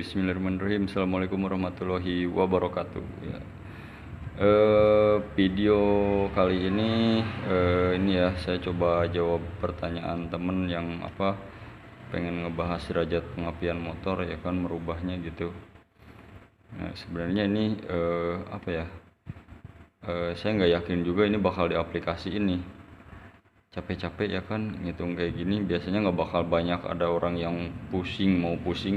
Bismillahirrahmanirrahim. Assalamualaikum warahmatullahi wabarakatuh. Ya. Video kali ini ya saya coba jawab pertanyaan temen yang pengen ngebahas derajat pengapian motor ya kan, merubahnya gitu. Nah sebenarnya ini saya nggak yakin juga ini bakal diaplikasiin nih. Capek-capek ya kan ngitung kayak gini, biasanya nggak bakal banyak ada orang yang pusing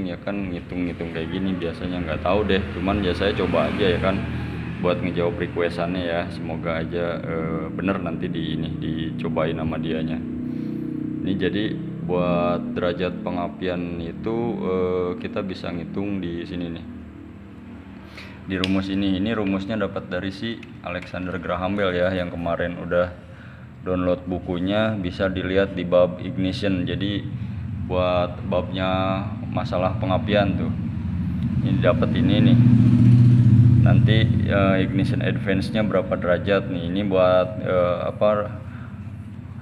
ya kan ngitung kayak gini, biasanya nggak tahu deh. Cuman ya saya coba aja ya kan buat ngejawab requestannya ya, semoga aja bener nanti dicobain sama dianya. Ini jadi buat derajat pengapian itu kita bisa ngitung di sini nih, di rumus ini rumusnya dapat dari si Alexander Graham Bell ya, yang kemarin udah download bukunya, bisa dilihat di bab ignition. Jadi buat babnya masalah pengapian tuh ini dapat ini nih, nanti ignition advance nya berapa derajat nih. Ini buat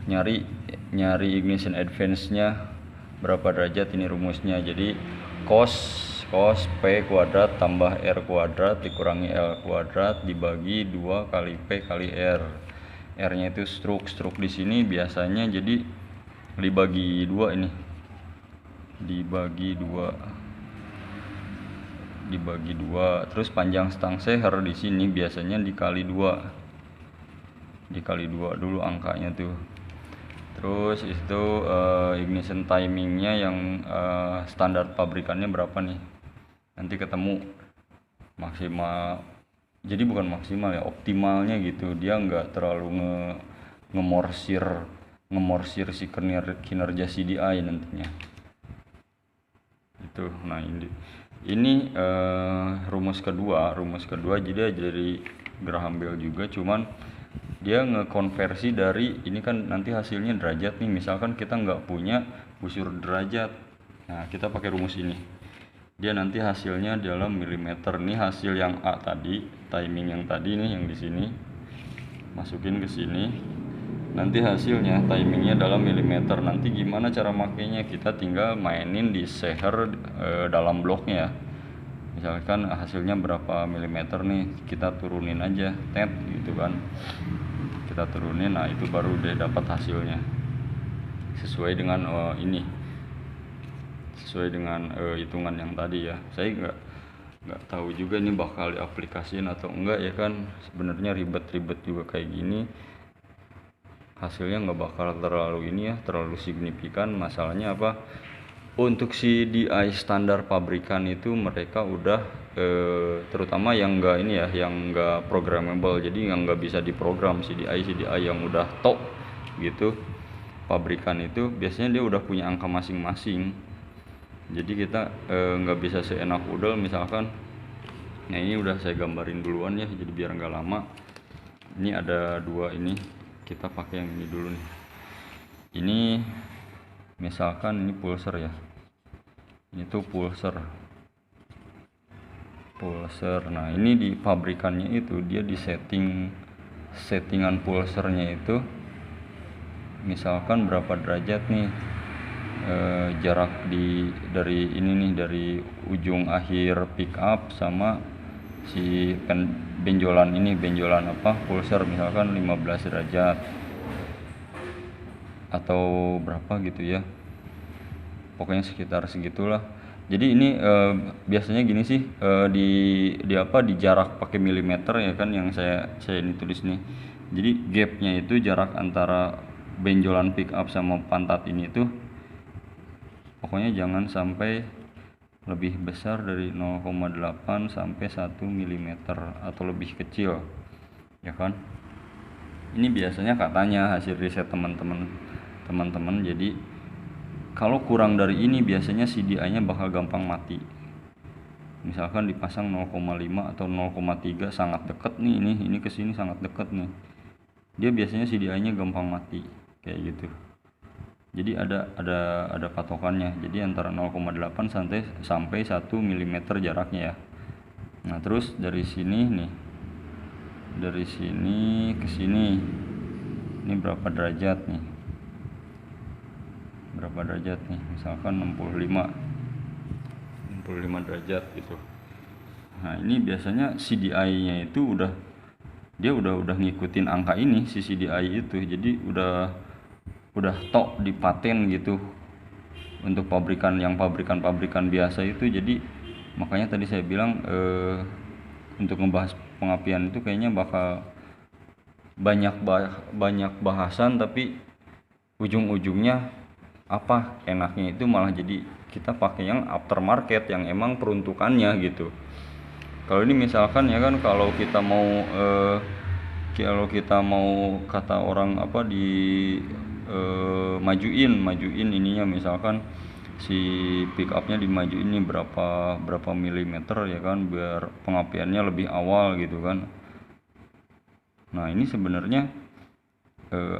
nyari ignition advance nya berapa derajat, ini rumusnya. Jadi cos P kuadrat tambah R kuadrat dikurangi L kuadrat dibagi 2 kali P kali R. R-nya itu stroke di sini biasanya jadi dibagi 2 ini. Dibagi 2. Terus panjang stang seher di sini biasanya dikali 2. Dikali 2 dulu angkanya tuh. Terus itu ignition timingnya yang standar pabrikannya berapa nih? Nanti ketemu maksimal. Jadi bukan maksimal ya, optimalnya gitu. Dia nggak terlalu ngemorsir si kinerja CDI nantinya. Itu. Nah ini rumus kedua jadi dari Graham Bell juga, cuman dia ngekonversi dari ini kan nanti hasilnya derajat nih. Misalkan kita nggak punya busur derajat, nah kita pakai rumus ini. Dia nanti hasilnya dalam milimeter. Nih hasil yang A tadi, timing yang tadi nih, yang di sini masukin ke sini. Nanti hasilnya timingnya dalam milimeter. Nanti gimana cara makainya? Kita tinggal mainin di seher dalam bloknya. Misalkan hasilnya berapa milimeter nih, kita turunin aja, tet gitu kan. Kita turunin, nah itu baru dia dapat hasilnya sesuai dengan sesuai dengan hitungan yang tadi ya. Saya nggak tahu juga ini bakal diaplikasiin atau enggak ya kan. Sebenarnya ribet juga kayak gini, hasilnya nggak bakal terlalu terlalu signifikan. Masalahnya apa, untuk CDI standar pabrikan itu mereka udah terutama yang yang nggak programmable, jadi yang nggak bisa diprogram. CDI yang udah top gitu pabrikan itu biasanya dia udah punya angka masing-masing. Jadi kita nggak bisa seenak udel misalkan. Nah ini udah saya gambarin duluan ya, jadi biar nggak lama. Ini ada 2 ini, kita pakai yang ini dulu nih. Ini misalkan ini pulser ya, ini tuh pulser. Nah ini di pabrikannya itu dia di settingan pulsernya itu misalkan berapa derajat nih jarak dari ujung akhir pick up sama si benjolan pulser, misalkan 15 derajat atau berapa gitu ya, pokoknya sekitar segitulah. Jadi ini biasanya gini sih, di jarak pakai milimeter ya kan, yang saya ini tulis nih. Jadi gapnya itu jarak antara benjolan pick up sama pantat ini tuh pokoknya jangan sampai lebih besar dari 0,8 sampai 1 mm atau lebih kecil ya kan. Ini biasanya katanya hasil riset teman-teman. Jadi kalau kurang dari ini biasanya CDI nya bakal gampang mati. Misalkan dipasang 0,5 atau 0,3 sangat deket nih, ini ke sini sangat deket nih, dia biasanya CDI nya gampang mati kayak gitu. Jadi ada patokannya, jadi antara 0,8 sampai 1 mm jaraknya ya. Nah terus dari sini nih, dari sini ke sini ini berapa derajat nih, misalkan 65 65 derajat gitu. Nah ini biasanya CDI-nya itu udah ngikutin angka ini, si CDI itu, jadi udah tok di paten gitu untuk pabrikan biasa itu. Jadi makanya tadi saya bilang untuk ngebahas pengapian itu kayaknya bakal banyak bahasan, tapi ujung-ujungnya apa enaknya itu malah jadi kita pakai yang aftermarket yang emang peruntukannya gitu. Kalau ini misalkan ya kan, kalau kita mau kata orang apa majuin ininya, misalkan si pick upnya dimajuin ini berapa milimeter ya kan, biar pengapiannya lebih awal gitu kan. Nah ini sebenarnya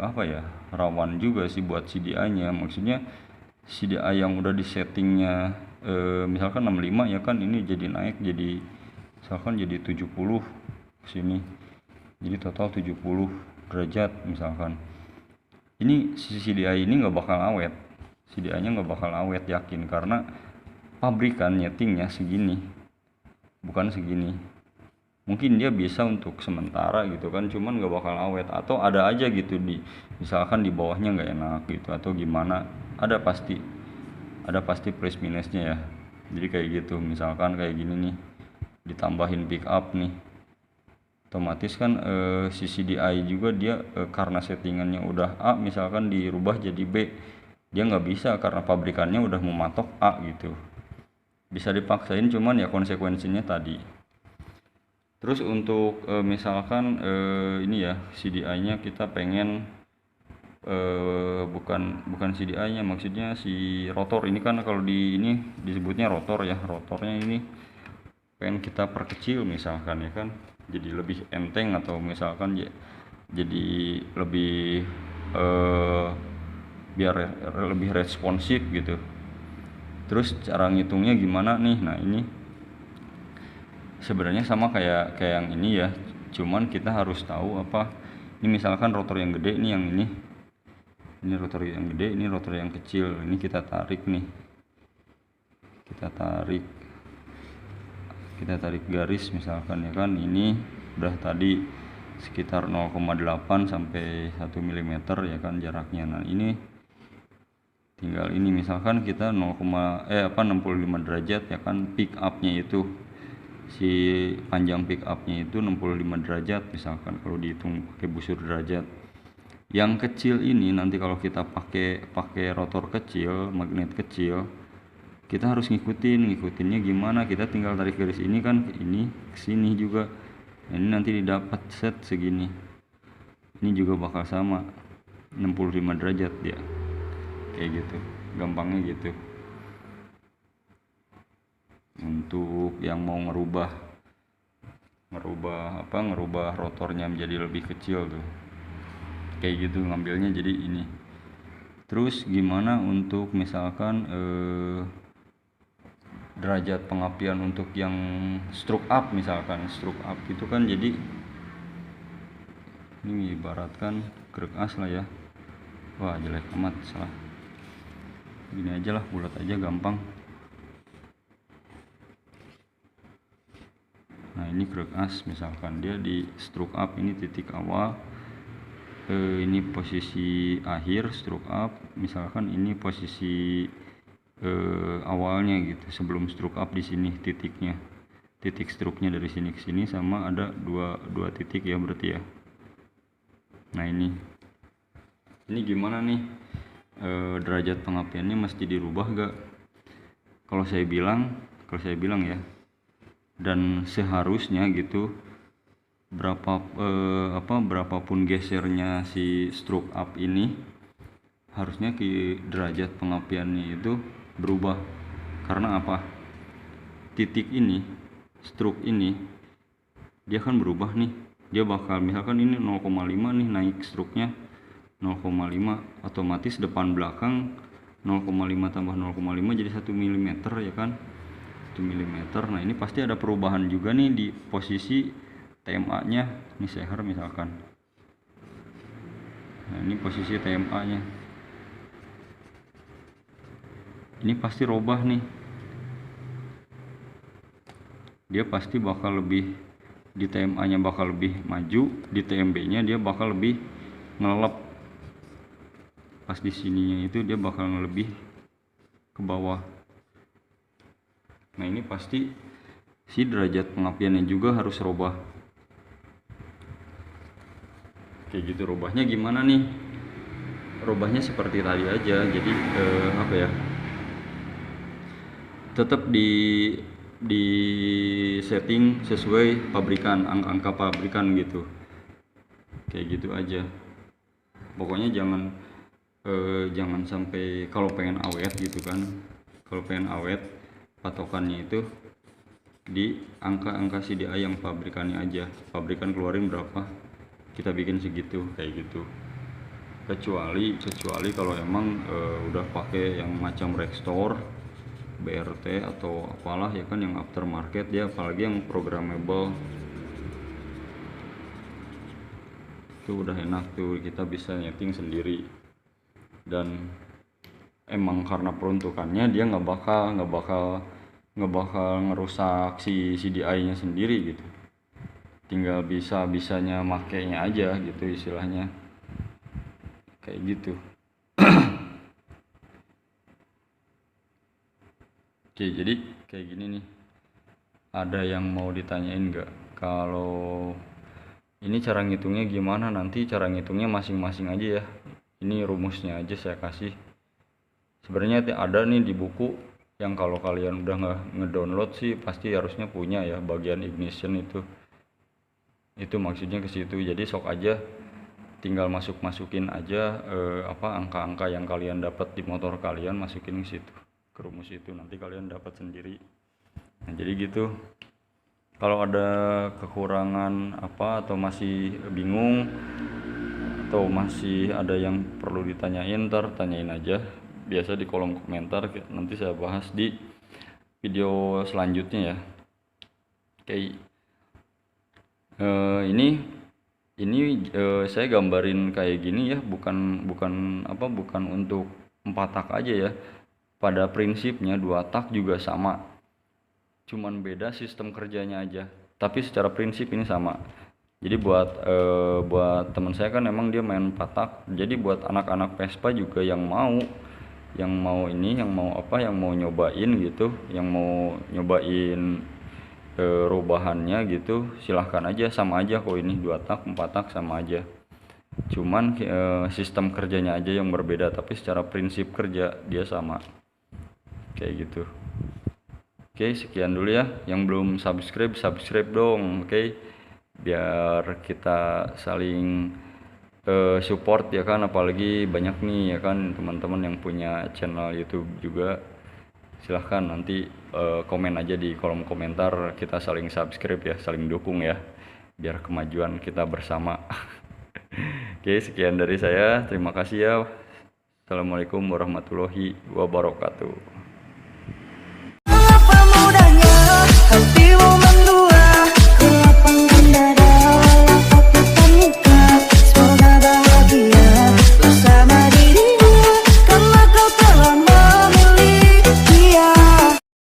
apa ya, rawan juga sih buat CDI-nya. Maksudnya CDI yang udah disettingnya misalkan 65 ya kan, ini jadi naik jadi misalkan jadi 70 sini, jadi total 70 derajat misalkan. Ini si CDI ini nggak bakal awet, CDI-nya nggak bakal awet yakin, karena pabrikan nyetingnya segini, bukan segini. Mungkin dia bisa untuk sementara gitu kan, cuman nggak bakal awet, atau ada aja gitu misalkan di bawahnya nggak enak gitu atau gimana, ada pasti plus minusnya ya. Jadi kayak gitu, misalkan kayak gini nih ditambahin pick up nih, otomatis kan si CDI juga dia karena settingannya udah A misalkan dirubah jadi B, dia nggak bisa karena pabrikannya udah mematok A gitu. Bisa dipaksain, cuman ya konsekuensinya tadi. Terus untuk misalkan ini ya CDI-nya kita pengen bukan CDI-nya, maksudnya si rotor ini kan, kalau di ini disebutnya rotor ya, rotornya ini pengen kita perkecil misalkan ya kan, jadi lebih enteng, atau misalkan jadi lebih biar lebih responsif gitu. Terus cara ngitungnya gimana nih? Nah ini sebenarnya sama kayak yang ini ya, cuman kita harus tahu apa ini, misalkan rotor yang gede nih, yang ini rotor yang gede, ini rotor yang kecil, ini kita tarik garis misalkan ya kan, ini udah tadi sekitar 0,8 sampai 1 mm ya kan jaraknya. Nah ini tinggal ini misalkan kita 65 derajat ya kan, pick up-nya itu si panjang pick up-nya itu 65 derajat misalkan, kalau dihitung pakai busur derajat. Yang kecil ini nanti kalau kita pakai rotor kecil, magnet kecil, kita harus ngikutinnya gimana, kita tinggal tarik garis ini kan, ini kesini juga. Ini nanti didapat set segini, ini juga bakal sama 65 derajat dia, kayak gitu gampangnya gitu. Untuk yang mau ngerubah rotornya menjadi lebih kecil tuh, kayak gitu ngambilnya jadi ini. Terus gimana untuk misalkan derajat pengapian untuk yang stroke up, misalkan stroke up itu kan, jadi ini ibaratkan krek as lah ya. Wah jelek amat, salah, gini aja lah, bulat aja gampang. Nah ini krek as misalkan dia di stroke up, ini titik awal, ini posisi akhir stroke up, misalkan ini posisi awalnya gitu sebelum stroke up. Di sini titik stroke-nya dari sini ke sini sama ada dua titik ya berarti ya. Nah ini gimana nih derajat pengapiannya mesti dirubah gak? Kalau saya bilang ya, dan seharusnya gitu, berapapun gesernya si stroke up ini, harusnya derajat pengapiannya itu berubah. Karena apa? Titik ini, stroke ini, dia kan berubah nih, dia bakal misalkan ini 0,5 nih, naik stroke-nya 0,5, otomatis depan belakang 0,5 tambah 0,5 jadi 1 mm ya kan, 1 mm. Nah ini pasti ada perubahan juga nih di posisi TMA nya, ini seher misalkan. Nah ini posisi TMA nya, ini pasti robah nih. dia pasti bakal lebih, di TMA nya bakal lebih maju, di TMB nya dia bakal lebih ngelep. Pas di sininya itu dia bakal lebih ke bawah. Nah ini pasti si derajat pengapiannya juga harus robah. Kayak gitu. Robahnya gimana nih? Robahnya seperti tadi aja. Jadi apa ya, tetap di setting sesuai pabrikan, angka pabrikan gitu. Kayak gitu aja. Pokoknya jangan sampai, kalau pengen awet gitu kan, kalau pengen awet patokannya itu di angka-angka CDI yang pabrikannya aja. Pabrikan keluarin berapa, kita bikin segitu, kayak gitu. Kecuali kalau emang udah pakai yang macam Rextor, BRT atau apalah ya kan, yang aftermarket ya, apalagi yang programmable, itu udah enak tuh, kita bisa nyeting sendiri. Dan emang karena peruntukannya dia nggak bakal ngerusak si CDI-nya sendiri gitu. Tinggal bisanya makainya aja gitu istilahnya. Kayak gitu. Oke, jadi kayak gini nih. Ada yang mau ditanyain nggak? Kalau ini cara ngitungnya gimana? Nanti cara ngitungnya masing-masing aja ya. Ini rumusnya aja saya kasih. Sebenarnya ada nih di buku, yang kalau kalian udah ngedownload sih pasti harusnya punya ya, bagian ignition itu maksudnya ke situ. Jadi sok aja tinggal masukin aja angka-angka yang kalian dapat di motor kalian, masukin ke situ, ke rumus itu, nanti kalian dapat sendiri. Nah jadi gitu. Kalau ada kekurangan apa atau masih bingung atau masih ada yang perlu ditanyain, ntar tanyain aja biasa di kolom komentar, nanti saya bahas di video selanjutnya ya. Oke. Ini saya gambarin kayak gini ya, bukan untuk 4 tak aja ya. Pada prinsipnya 2 tak juga sama, cuman beda sistem kerjanya aja, tapi secara prinsip ini sama. Jadi buat teman saya kan emang dia main 4 tak, jadi buat anak-anak Vespa juga yang mau nyobain gitu, yang mau nyobain rubahannya gitu, silahkan aja, sama aja kok, ini 2 tak 4 tak sama aja, cuman sistem kerjanya aja yang berbeda, tapi secara prinsip kerja dia sama, kayak gitu. Oke, sekian dulu ya. Yang belum subscribe dong, oke, biar kita saling support ya kan, apalagi banyak nih ya kan teman-teman yang punya channel YouTube juga. Silahkan nanti komen aja di kolom komentar, kita saling subscribe ya, saling dukung ya, biar kemajuan kita bersama. Oke, sekian dari saya, terima kasih ya. Assalamualaikum warahmatullahi wabarakatuh.